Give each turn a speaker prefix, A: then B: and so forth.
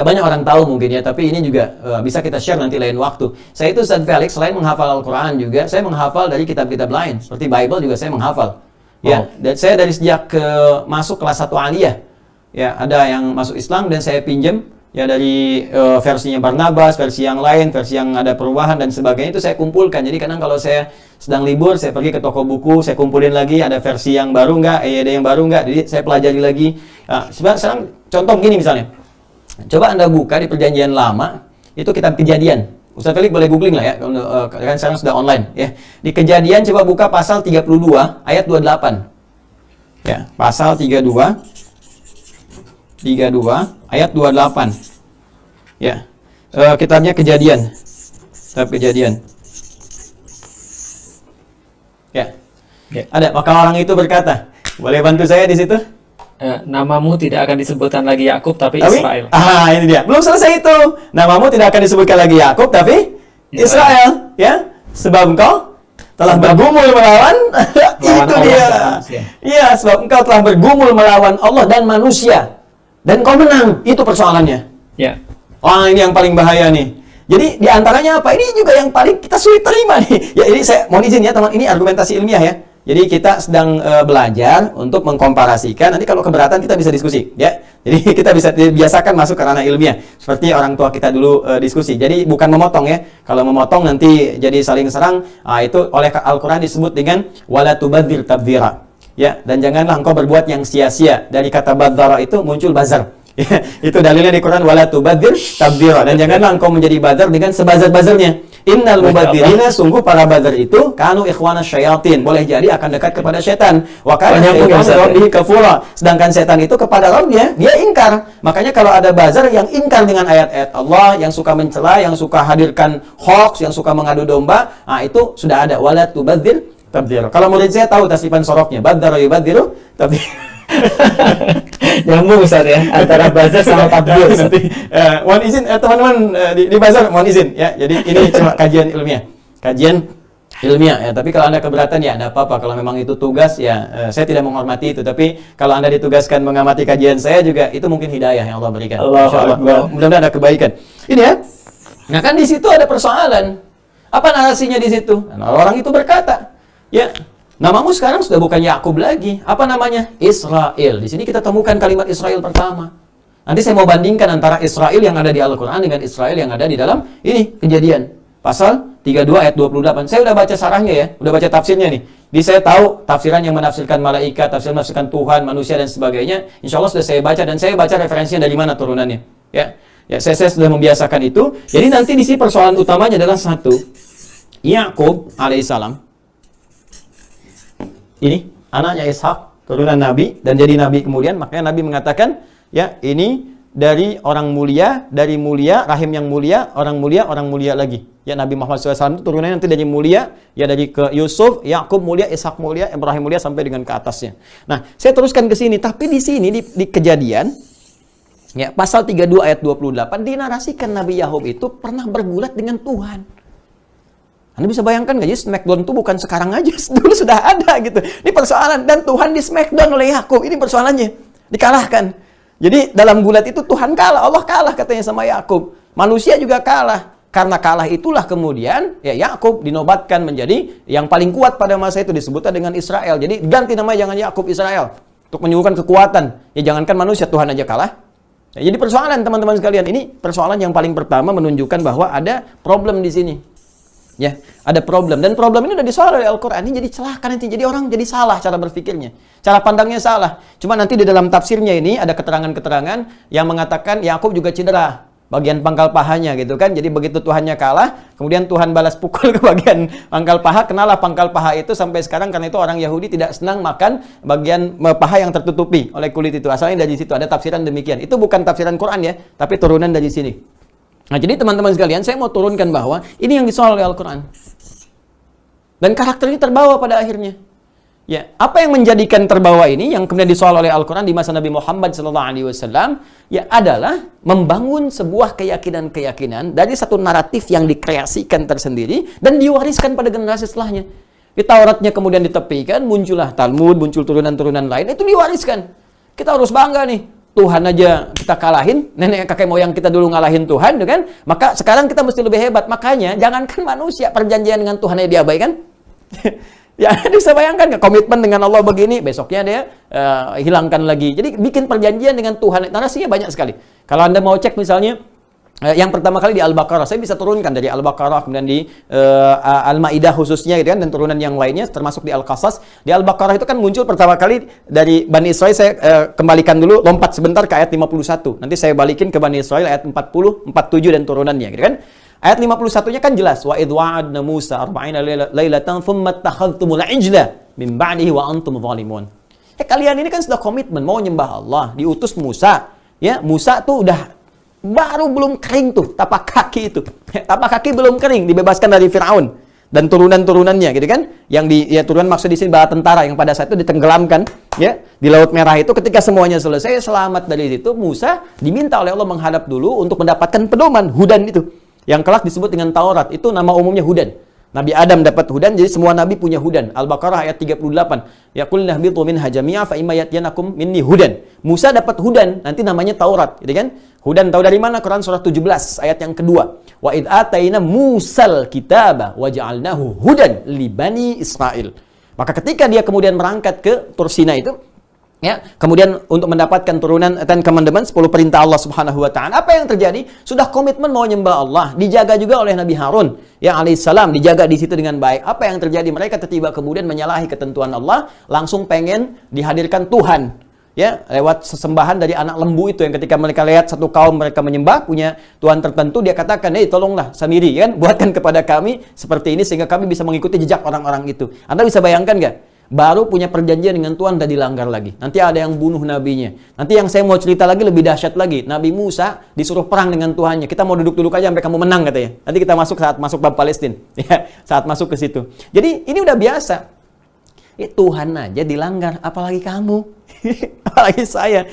A: Banyak orang tahu mungkin ya, tapi ini juga bisa kita share nanti lain waktu. Saya itu Ustaz Felix, selain menghafal Al-Quran juga, saya menghafal dari kitab-kitab lain. Seperti Bible juga saya menghafal. Ya, dan saya dari sejak masuk kelas 1 aliyah, ya ada yang masuk Islam dan saya pinjam ya dari versinya Barnabas, versi yang lain, versi yang ada perubahan dan sebagainya, itu saya kumpulkan. Jadi kadang kalau saya sedang libur, saya pergi ke toko buku, saya kumpulin lagi, ada versi yang baru nggak, ada yang baru nggak, jadi saya pelajari lagi. Sekarang contoh gini misalnya, coba Anda buka di Perjanjian Lama, itu kitab Kejadian. Ustaz Felix boleh googling lah ya, kan sekarang sudah online ya. Di Kejadian coba buka pasal 32 ayat 28. Ya, pasal 32 ayat 28. Ya. Kitabnya Kejadian. Kitab Kejadian. Ya. Ada, maka orang itu berkata, boleh bantu saya di situ?
B: Namamu tidak akan disebutkan lagi Yakub tapi Israel.
A: Ini dia. Belum selesai itu. Namamu tidak akan disebutkan lagi Yakub tapi Israel, ya. Sebab engkau telah bergumul melawan itu dia. Iya, sebab engkau telah bergumul melawan Allah dan manusia. Dan kau menang. Itu persoalannya.
B: Ya.
A: Ini yang paling bahaya nih. Jadi diantaranya apa? Ini juga yang paling kita sulit terima nih. Ya, ini saya mohon izin ya teman, ini argumentasi ilmiah ya. Jadi kita sedang belajar untuk mengkomparasikan. Nanti kalau keberatan kita bisa diskusi, ya. Jadi kita bisa biasakan masuk ke ranah ilmiah. Seperti orang tua kita dulu diskusi. Jadi bukan memotong ya. Kalau memotong nanti jadi saling serang. Itu oleh Al-Quran disebut dengan wala tubadzir tabdzira. Ya, dan janganlah engkau berbuat yang sia-sia. Dari kata badzara itu muncul bazar. Ya, itu dalilnya di Quran wala tubadzir tabdzira. Dan janganlah engkau menjadi bazar dengan sebazar-bazarnya. Innal mubadzirina, sungguh para bazar itu kanu ikhwana syayatin, boleh jadi akan dekat kepada setan. Wa kana syaitan rabbihi kafura, sedangkan setan itu kepada Rabbnya dia ingkar. Makanya kalau ada bazar yang ingkar dengan ayat-ayat Allah, yang suka mencela, yang suka hadirkan hoax, yang suka mengadu domba, itu sudah ada wala tubadzir tabdzira. Kalau murid saya tahu tasrifan sorofnya, badzara yubadziru tabdzira.
B: Nyambung Ustaz ya, antara bazar sama tabdzir.
A: Nanti mohon izin teman-teman di bazar, mohon izin ya. Jadi ini cuma kajian ilmiah. Kajian ilmiah ya, tapi kalau Anda keberatan ya enggak apa-apa. Kalau memang itu tugas ya, saya tidak menghormati itu, tapi kalau Anda ditugaskan mengamati kajian saya juga, itu mungkin hidayah yang Allah berikan. Insyaallah. Mudah-mudahan ada kebaikan. Ini ya. Nah, kan di situ ada persoalan. Apa narasinya di situ? Nah, orang itu berkata, ya, namamu sekarang sudah bukan Yakub lagi. Apa namanya? Israel. Di sini kita temukan kalimat Israel pertama. Nanti saya mau bandingkan antara Israel yang ada di Al-Quran dengan Israel yang ada di dalam ini Kejadian. Pasal 32 ayat 28. Saya udah baca sarahnya ya. Udah baca tafsirnya nih. Jadi saya tahu tafsiran yang menafsirkan malaikat, tafsir menafsirkan Tuhan, manusia dan sebagainya. Insya Allah sudah saya baca dan saya baca referensinya dari mana turunannya. Ya, saya sudah membiasakan itu. Jadi nanti di sini persoalan utamanya adalah satu. Yakub alaihissalam. Ini anaknya Ishak, turunan Nabi dan jadi Nabi kemudian, makanya Nabi mengatakan ya ini dari orang mulia, dari mulia, rahim yang mulia, orang mulia lagi. Ya Nabi Muhammad SAW itu turunannya nanti dari mulia, ya dari ke Yusuf, Yakub mulia, Ishak mulia, Ibrahim mulia sampai dengan ke atasnya. Nah, saya teruskan ke sini, tapi di sini di Kejadian ya pasal 32 ayat 28 dinarasikan Nabi Yakub itu pernah bergulat dengan Tuhan. Anda bisa bayangkan nggak? Jadi Smackdown itu bukan sekarang aja, dulu sudah ada gitu. Ini persoalan, dan Tuhan di Smackdown oleh Yakub. Ini persoalannya, dikalahkan. Jadi dalam gulat itu Tuhan kalah, Allah kalah katanya sama Yakub. Manusia juga kalah. Karena kalah itulah kemudian ya Yakub dinobatkan menjadi yang paling kuat pada masa itu, disebutnya dengan Israel. Jadi ganti namanya, jangan Yakub, Israel, untuk menyuguhkan kekuatan. Ya jangankan manusia, Tuhan aja kalah. Ya, jadi persoalan teman-teman sekalian, ini persoalan yang paling pertama menunjukkan bahwa ada problem di sini. Ya, ada problem, dan problem ini udah disoal oleh Al-Quran. Ini jadi celaka nanti, jadi orang jadi salah cara berpikirnya, cara pandangnya salah. Cuma nanti di dalam tafsirnya ini ada keterangan-keterangan yang mengatakan Yakub juga cedera bagian pangkal pahanya gitu kan. Jadi begitu Tuhannya kalah, kemudian Tuhan balas pukul ke bagian pangkal paha, kenalah pangkal paha itu sampai sekarang. Karena itu orang Yahudi tidak senang makan bagian paha yang tertutupi oleh kulit itu. Asalnya dari situ, ada tafsiran demikian. Itu bukan tafsiran Quran ya, tapi turunan dari sini. Nah, jadi teman-teman sekalian, saya mau turunkan bahwa ini yang disoal oleh Al-Quran. Dan karakter ini terbawa pada akhirnya. Ya, apa yang menjadikan terbawa ini, yang kemudian disoal oleh Al-Quran di masa Nabi Muhammad SAW, ya adalah membangun sebuah keyakinan-keyakinan dari satu naratif yang dikreasikan tersendiri dan diwariskan pada generasi setelahnya. Di Tauratnya kemudian ditepikan, muncullah Talmud, muncul turunan-turunan lain, itu diwariskan. Kita harus bangga nih. Tuhan aja kita kalahin, nenek kakek moyang kita dulu ngalahin Tuhan, gitu kan? Maka sekarang kita mesti lebih hebat. Makanya jangankan manusia, perjanjian dengan Tuhan aja diabaikan. Ya, bisa bayangkan nggak komitmen dengan Allah begini, besoknya dia hilangkan lagi. Jadi bikin perjanjian dengan Tuhan, narasinya banyak sekali. Kalau Anda mau cek misalnya, yang pertama kali di Al-Baqarah, saya bisa turunkan dari Al-Baqarah, kemudian di Al-Ma'idah khususnya, gitu kan, dan turunan yang lainnya, termasuk di Al-Qasas. Di Al-Baqarah itu kan muncul pertama kali dari Bani Israel. Saya kembalikan dulu, lompat sebentar ke ayat 51. Nanti saya balikin ke Bani Israel ayat 40, 47 dan turunannya, gitu kan. Ayat 51-nya kan jelas, wa idh wa'adna Musa 40 lailatan thumma takhadhtumul ijla min ba'dihi wa antum zalimun. Kalian ini kan sudah komitmen mau nyembah Allah, diutus Musa. Ya, Musa tuh udah baru belum kering tuh tapak kaki itu. Tapak kaki belum kering, dibebaskan dari Firaun dan turunan-turunannya, gitu kan. Yang turunan maksud di sini bala tentara yang pada saat itu ditenggelamkan ya di Laut Merah itu. Ketika semuanya selesai, selamat dari situ, Musa diminta oleh Allah menghadap dulu untuk mendapatkan pedoman hudan itu. Yang kelak disebut dengan Taurat, itu nama umumnya hudan. Nabi Adam dapat hudan, jadi semua nabi punya hudan. Al-Baqarah ayat 38. Yaqul nahbitu minha jami'a fa imma yatiyanakum minni hudan. Musa dapat hudan, nanti namanya Taurat, gitu kan? Hudan tahu dari mana? Quran surah 17 ayat yang kedua. Wa id ataina Musal kitaba wa ja'alnahu hudan li bani Israil. Maka ketika dia kemudian berangkat ke Tur Sina itu, ya, kemudian untuk mendapatkan turunan Ten Commandments, 10 perintah Allah Subhanahu wa taala. Apa yang terjadi? Sudah komitmen mau nyembah Allah, dijaga juga oleh Nabi Harun ya alaihissalam, dijaga di situ dengan baik. Apa yang terjadi? Mereka tiba kemudian menyalahi ketentuan Allah, langsung pengen dihadirkan Tuhan. Ya, lewat sesembahan dari anak lembu itu, yang ketika mereka lihat satu kaum mereka menyembah punya Tuhan tertentu, dia katakan, tolonglah Samiri, kan, buatkan kepada kami seperti ini sehingga kami bisa mengikuti jejak orang-orang itu. Anda bisa bayangkan nggak? Baru punya perjanjian dengan Tuhan, udah dilanggar lagi. Nanti ada yang bunuh nabinya. Nanti yang saya mau cerita lagi lebih dahsyat lagi. Nabi Musa disuruh perang dengan Tuhannya. Kita mau duduk-duduk aja sampai kamu menang, katanya. Nanti kita masuk saat masuk bab Palestina. Ya, saat masuk ke situ. Jadi ini udah biasa. Tuhan aja dilanggar, apalagi kamu. Apalagi saya.